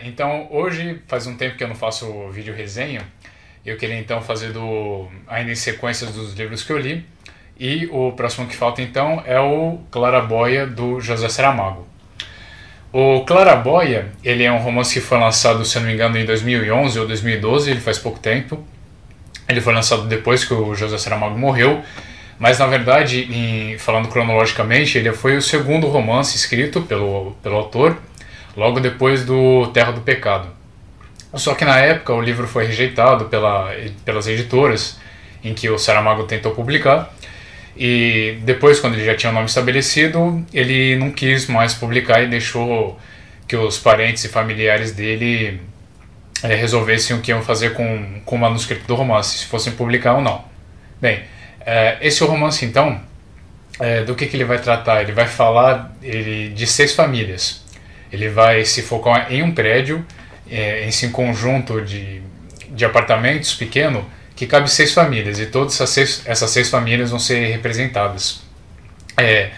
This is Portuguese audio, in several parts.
Então hoje faz um tempo que eu não faço vídeo resenha. Eu queria então fazer ainda em sequências dos livros que eu li. E o próximo que falta então é o Claraboia, do José Saramago. O Claraboia, ele é um romance que foi lançado, se eu não me engano, em 2011 ou 2012, ele faz pouco tempo. Ele foi lançado depois que o José Saramago morreu, mas na verdade, falando cronologicamente, ele foi o segundo romance escrito pelo autor, logo depois do Terra do Pecado. Só que na época o livro foi rejeitado pelas editoras em que o Saramago tentou publicar, e depois, quando ele já tinha o nome estabelecido, ele não quis mais publicar e deixou que os parentes e familiares dele resolvessem o que iam fazer com o manuscrito do romance, se fossem publicar ou não. Bem, esse romance então, do que ele vai tratar? Ele vai falar de 6 famílias. Ele vai se focar em um prédio, em um conjunto de apartamentos pequeno, que cabe 6 famílias, e todas essas 6 famílias vão ser representadas. É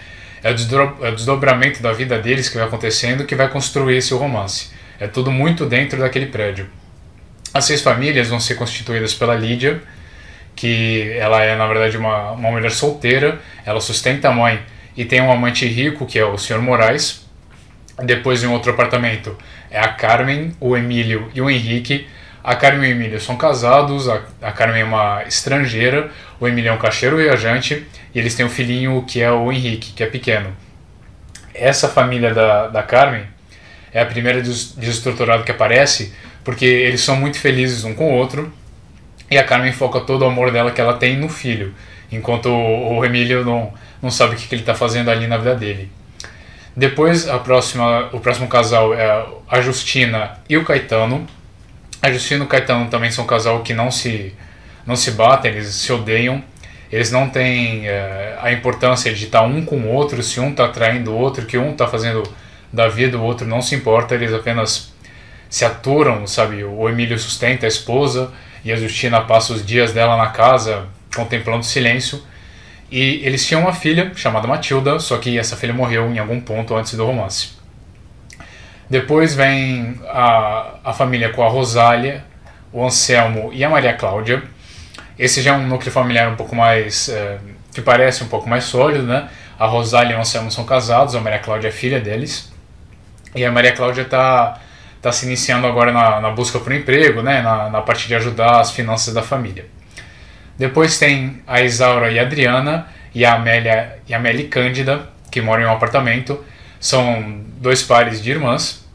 o desdobramento da vida deles que vai acontecendo que vai construir esse romance. É tudo muito dentro daquele prédio. As 6 famílias vão ser constituídas pela Lídia, que ela é na verdade uma mulher solteira, ela sustenta a mãe e tem um amante rico, que é o Sr. Moraes. Depois, em outro apartamento, é a Carmen, o Emílio e o Henrique. A Carmen e o Emílio são casados, a Carmen é uma estrangeira, o Emílio é um caixeiro viajante, e eles têm um filhinho que é o Henrique, que é pequeno. Essa família da Carmen é a primeira desestruturada que aparece, porque eles são muito felizes um com o outro, e a Carmen foca todo o amor dela que ela tem no filho, enquanto o Emílio não sabe o que ele está fazendo ali na vida dele. Depois, o próximo casal é a Justina e o Caetano. A Justina e o Caetano também são um casal que não se batem, eles se odeiam. Eles não têm a importância de estar um com o outro, se um está traindo o outro, que um está fazendo da vida, o outro não se importa, eles apenas se aturam, sabe? O Emílio sustenta a esposa e a Justina passa os dias dela na casa contemplando o silêncio. E eles tinham uma filha chamada Matilda, só que essa filha morreu em algum ponto antes do romance. Depois vem a família com a Rosália, o Anselmo e a Maria Cláudia. Esse já é um núcleo familiar um pouco mais, que parece um pouco mais sólido, né? A Rosália e o Anselmo são casados, a Maria Cláudia é filha deles. E a Maria Cláudia está se iniciando agora na busca por um emprego, né? Na parte de ajudar as finanças da família. Depois tem a Isaura e a Adriana, e a Amélia e Cândida, que moram em um apartamento. São 2 pares de irmãs.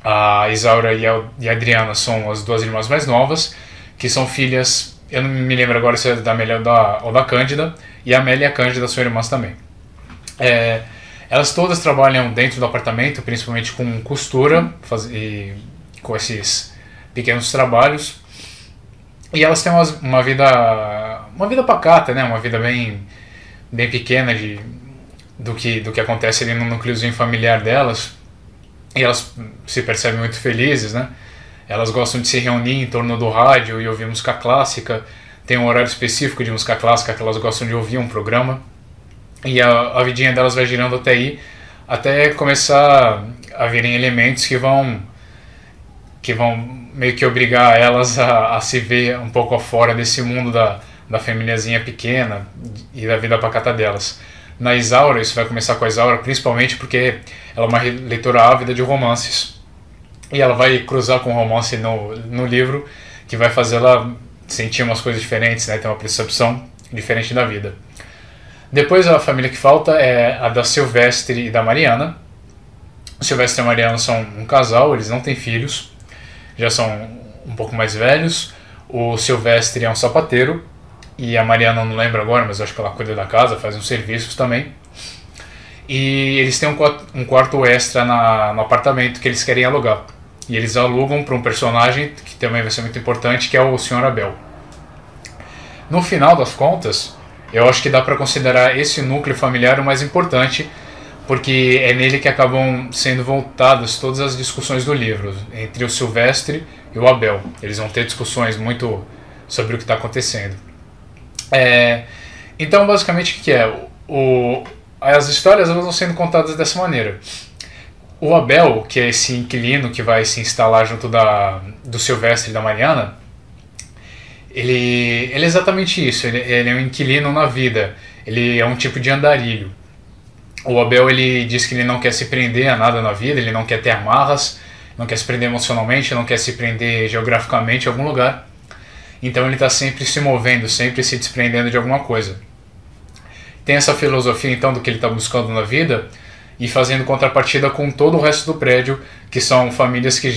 A Isaura e a Adriana são as 2 irmãs mais novas, que são filhas, eu não me lembro agora se é da Amélia ou da Cândida, e a Amélia e a Cândida são irmãs também. Elas todas trabalham dentro do apartamento, principalmente com costura, e com esses pequenos trabalhos. E elas têm uma vida pacata, né? Uma vida bem pequena do que acontece ali no núcleozinho familiar delas. E elas se percebem muito felizes, né? Elas gostam de se reunir em torno do rádio e ouvir música clássica. Tem um horário específico de música clássica que elas gostam de ouvir, um programa. E a vidinha delas vai girando até aí, até começar a virem elementos que vão meio que obrigar elas a se ver um pouco fora desse mundo da famíliazinha pequena e da vida pacata delas. Na Isaura, isso vai começar com a Isaura, principalmente porque ela é uma leitora ávida de romances. E ela vai cruzar com o romance no livro, que vai fazer ela sentir umas coisas diferentes, né? Ter uma percepção diferente da vida. Depois, a família que falta é a da Silvestre e da Mariana. O Silvestre e a Mariana são um casal, eles não têm filhos, já são um pouco mais velhos. O Silvestre é um sapateiro, e a Mariana não lembro agora, mas eu acho que ela cuida da casa, faz uns serviços também. E eles têm um quarto extra no apartamento que eles querem alugar. E eles alugam para um personagem que também vai ser muito importante, que é o Sr. Abel. No final das contas, eu acho que dá para considerar esse núcleo familiar o mais importante, porque é nele que acabam sendo voltadas todas as discussões do livro, entre o Silvestre e o Abel. Eles vão ter discussões muito sobre o que está acontecendo. Então, basicamente, o que é? As histórias elas vão sendo contadas dessa maneira. O Abel, que é esse inquilino que vai se instalar junto do Silvestre e da Mariana, ele é exatamente isso, ele é um inquilino na vida, ele é um tipo de andarilho. O Abel, ele diz que ele não quer se prender a nada na vida, ele não quer ter amarras, não quer se prender emocionalmente, não quer se prender geograficamente em algum lugar. Então ele está sempre se movendo, sempre se desprendendo de alguma coisa. Tem essa filosofia então do que ele está buscando na vida e fazendo contrapartida com todo o resto do prédio, que são famílias que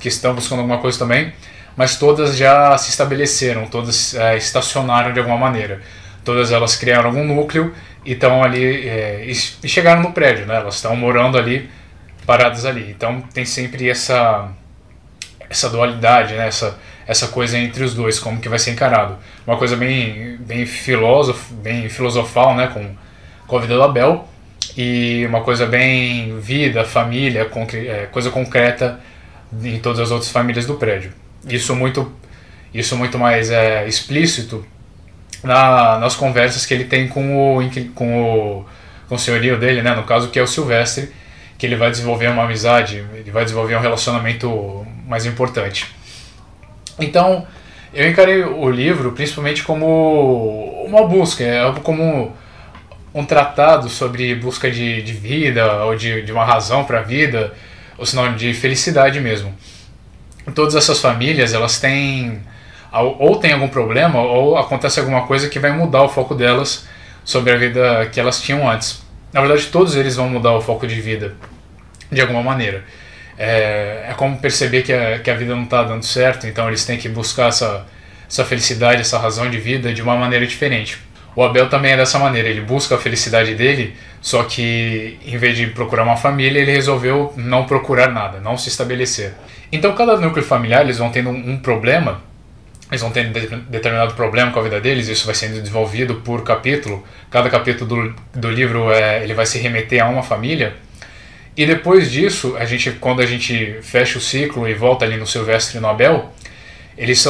estão buscando alguma coisa também, mas todas já se estabeleceram, todas estacionaram de alguma maneira. Todas elas criaram algum núcleo e estão ali e chegaram no prédio, né? Elas estão morando ali, paradas ali. Então tem sempre essa dualidade, né? Essa coisa entre os dois, como que vai ser encarado. Uma coisa bem filosofal, né? Com a vida do Abel, e uma coisa bem vida, família, coisa concreta em todas as outras famílias do prédio. Isso muito mais explícito nas conversas que ele tem com o senhorio dele, né? No caso, que é o Silvestre, que ele vai desenvolver uma amizade, ele vai desenvolver um relacionamento mais importante. Então, eu encarei o livro principalmente como uma busca, algo como um tratado sobre busca de vida, ou de uma razão para a vida, ou senão de felicidade mesmo. Todas essas famílias, elas têm ou tem algum problema, ou acontece alguma coisa que vai mudar o foco delas sobre a vida que elas tinham antes. Na verdade, todos eles vão mudar o foco de vida, de alguma maneira. É como perceber que a vida não está dando certo, então eles têm que buscar essa felicidade, essa razão de vida de uma maneira diferente. O Abel também é dessa maneira, ele busca a felicidade dele, só que em vez de procurar uma família, ele resolveu não procurar nada, não se estabelecer. Então cada núcleo familiar, eles vão tendo um problema, eles vão tendo determinado problema com a vida deles, isso vai sendo desenvolvido por capítulo, cada capítulo do livro ele vai se remeter a uma família, e depois disso, quando a gente fecha o ciclo e volta ali no Silvestre e no Abel, eles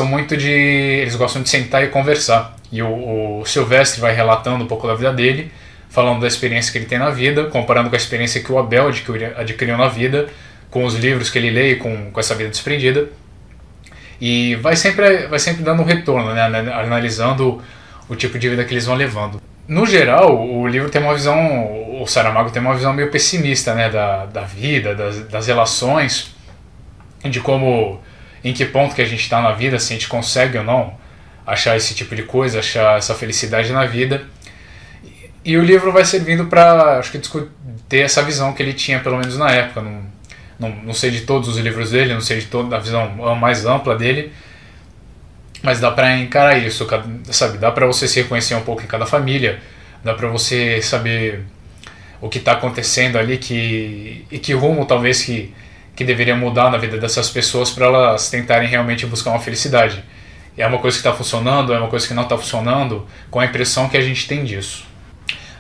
gostam de sentar e conversar. E o Silvestre vai relatando um pouco da vida dele, falando da experiência que ele tem na vida, comparando com a experiência que o Abel adquiriu na vida, com os livros que ele lê e com essa vida desprendida. E vai sempre dando um retorno, né, analisando o tipo de vida que eles vão levando. No geral, o livro tem uma visão, o Saramago tem uma visão meio pessimista, né, da vida, das relações, de em que ponto que a gente está na vida, se a gente consegue ou não achar esse tipo de coisa, achar essa felicidade na vida. E o livro vai servindo para, acho que, ter essa visão que ele tinha, pelo menos na época. Não sei de todos os livros dele, não sei de toda a visão mais ampla dele, mas dá para encarar isso, sabe? Dá para você se reconhecer um pouco em cada família, dá para você saber o que está acontecendo ali e que rumo talvez que deveria mudar na vida dessas pessoas para elas tentarem realmente buscar uma felicidade. É uma coisa que está funcionando, é uma coisa que não está funcionando, com a impressão que a gente tem disso.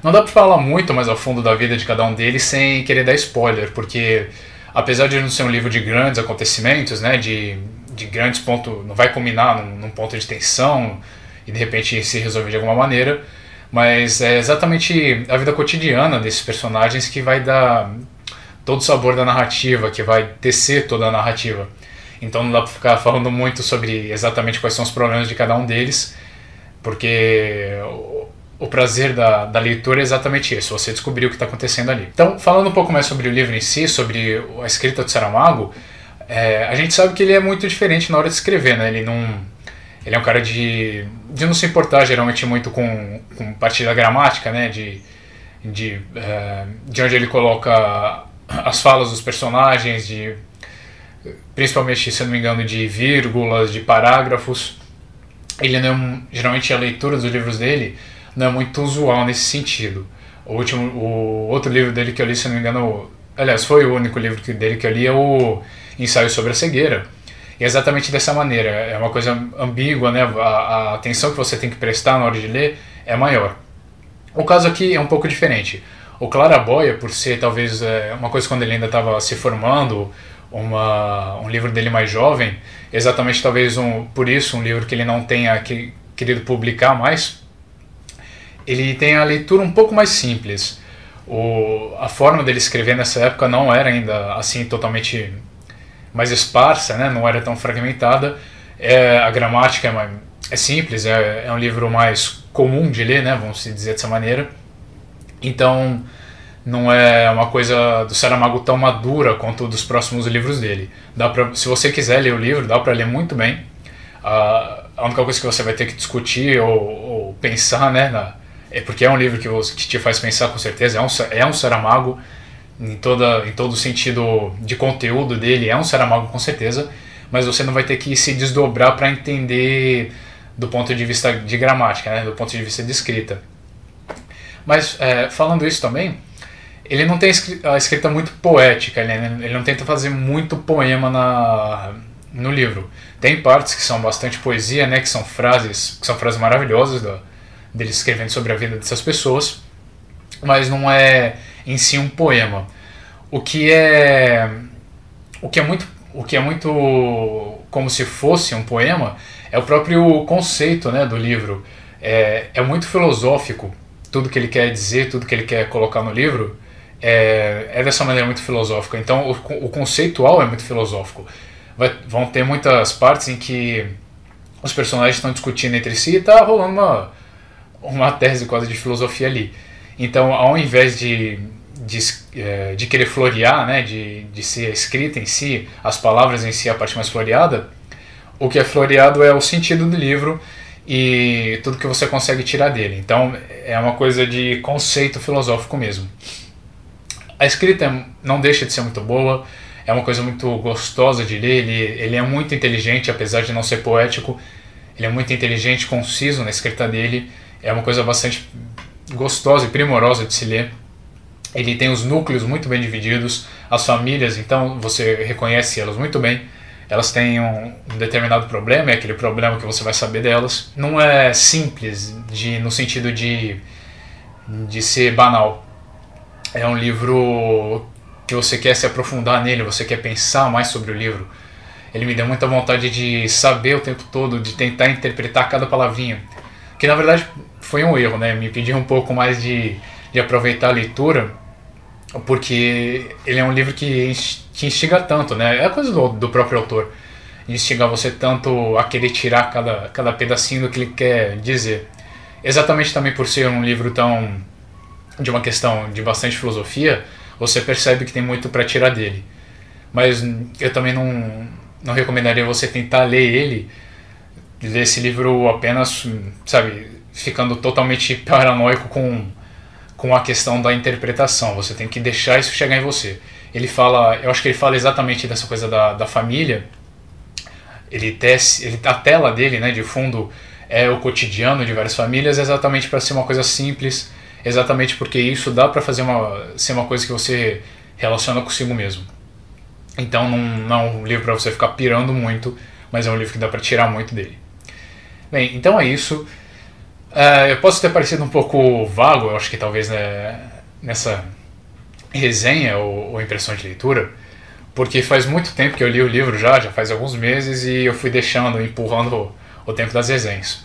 Não dá para falar muito mais ao fundo da vida de cada um deles sem querer dar spoiler, porque apesar de não ser um livro de grandes acontecimentos, né, de grandes pontos, não vai culminar num ponto de tensão e de repente se resolver de alguma maneira, mas é exatamente a vida cotidiana desses personagens que vai dar todo o sabor da narrativa, que vai tecer toda a narrativa. Então não dá para ficar falando muito sobre exatamente quais são os problemas de cada um deles, porque o prazer da leitura é exatamente isso, você descobrir o que está acontecendo ali. Então, falando um pouco mais sobre o livro em si, sobre a escrita do Saramago, a gente sabe que ele é muito diferente na hora de escrever, né? Ele é um cara de não se importar geralmente muito com parte da gramática, né? De onde ele coloca as falas dos personagens, principalmente, se eu não me engano, de vírgulas, de parágrafos. Ele não, geralmente a leitura dos livros dele não é muito usual nesse sentido. O outro livro dele que eu li, se eu não me engano, aliás, foi o único livro dele que eu li, é o Ensaio sobre a Cegueira. E é exatamente dessa maneira, é uma coisa ambígua, né? A atenção que você tem que prestar na hora de ler é maior. O caso aqui é um pouco diferente. O Claraboia, por ser talvez uma coisa quando ele ainda estava se formando, um livro dele mais jovem, exatamente talvez por isso um livro que ele não tenha querido publicar mais, ele tem a leitura um pouco mais simples. A forma dele escrever nessa época não era ainda assim totalmente mais esparsa, né? Não era tão fragmentada. A gramática é simples, é um livro mais comum de ler, né? Vamos dizer dessa maneira. Então não é uma coisa do Saramago tão madura quanto dos próximos livros dele. Se você quiser ler o livro, dá para ler muito bem. A única coisa que você vai ter que discutir ou pensar, né, é porque é um livro que te faz pensar, com certeza. É um Saramago em todo o sentido de conteúdo dele, é um Saramago com certeza, mas você não vai ter que se desdobrar para entender do ponto de vista de gramática, né, do ponto de vista de escrita. Mas falando isso também, ele não tem a escrita muito poética, ele não tenta fazer muito poema no livro. Tem partes que são bastante poesia, né, que são frases maravilhosas dele escrevendo sobre a vida dessas pessoas, mas não é em si um poema. O que é muito como se fosse um poema é o próprio conceito, né, do livro. É muito filosófico tudo que ele quer dizer, tudo que ele quer colocar no livro. É dessa maneira muito filosófica. Então o conceitual é muito filosófico. Vão ter muitas partes em que os personagens estão discutindo entre si e está rolando uma tese quase de filosofia ali. Então, ao invés de querer florear, né, de ser a escrita em si, as palavras em si, a parte mais floreada, o que é floreado é o sentido do livro e tudo que você consegue tirar dele. Então, é uma coisa de conceito filosófico mesmo. A escrita não deixa de ser muito boa, é uma coisa muito gostosa de ler, ele é muito inteligente, apesar de não ser poético, ele é muito inteligente, conciso na escrita dele, é uma coisa bastante gostosa e primorosa de se ler. Ele tem os núcleos muito bem divididos, as famílias, então você reconhece elas muito bem, elas têm um determinado problema, é aquele problema que você vai saber delas. Não é simples no sentido de ser banal. É um livro que você quer se aprofundar nele, você quer pensar mais sobre o livro. Ele me deu muita vontade de saber o tempo todo, de tentar interpretar cada palavrinha. Que na verdade foi um erro, né? Me pediu um pouco mais de aproveitar a leitura, porque ele é um livro que instiga tanto, né? É a coisa do próprio autor. Instigar você tanto a querer tirar cada pedacinho do que ele quer dizer. Exatamente também por ser um livro de uma questão de bastante filosofia, você percebe que tem muito para tirar dele. Mas eu também não recomendaria você tentar ler esse livro apenas, sabe, ficando totalmente paranoico com a questão da interpretação. Você tem que deixar isso chegar em você. Eu acho que ele fala exatamente dessa coisa da família. A tela dele, né, de fundo, é o cotidiano de várias famílias, exatamente para ser uma coisa simples, exatamente porque isso dá para ser uma coisa que você relaciona consigo mesmo. Então não é um livro para você ficar pirando muito, mas é um livro que dá para tirar muito dele. Bem, então é isso. Eu posso ter parecido um pouco vago, eu acho que talvez, né, nessa resenha ou impressão de leitura, porque faz muito tempo que eu li o livro já faz alguns meses, e eu fui empurrando o tempo das resenhas.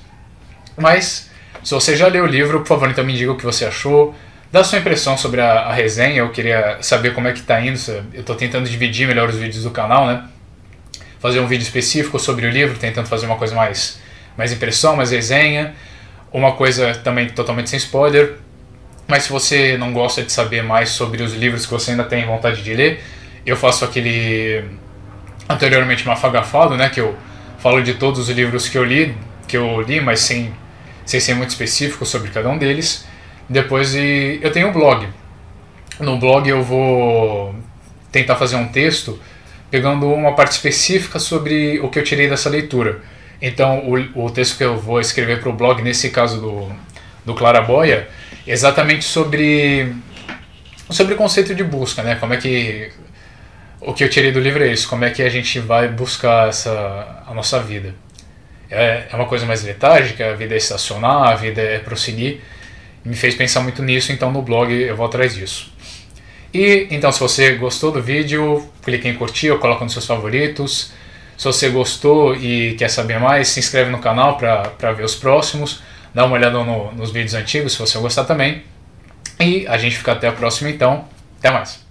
Mas se você já leu o livro, por favor, então me diga o que você achou, dá sua impressão sobre a resenha. Eu queria saber como é que tá indo. Eu estou tentando dividir melhor os vídeos do canal, né? Fazer um vídeo específico sobre o livro, tentando fazer uma coisa mais impressão, mais resenha, uma coisa também totalmente sem spoiler. Mas se você não gosta de saber mais sobre os livros que você ainda tem vontade de ler, eu faço aquele anteriormente mafagafado, né? Que eu falo de todos os livros que eu li, mas sem ser muito específico sobre cada um deles. Depois eu tenho um blog. No blog eu vou tentar fazer um texto pegando uma parte específica sobre o que eu tirei dessa leitura. Então o texto que eu vou escrever para o blog, nesse caso do Claraboia, é exatamente sobre o conceito de busca, né? Como é que o que eu tirei do livro é isso, como é que a gente vai buscar a nossa vida. É uma coisa mais letárgica, a vida é estacionar, a vida é prosseguir. Me fez pensar muito nisso, então no blog eu vou atrás disso. E então, se você gostou do vídeo, clique em curtir ou coloca nos seus favoritos. Se você gostou e quer saber mais, se inscreve no canal para ver os próximos. Dá uma olhada nos vídeos antigos se você gostar também. E a gente fica até a próxima então. Até mais!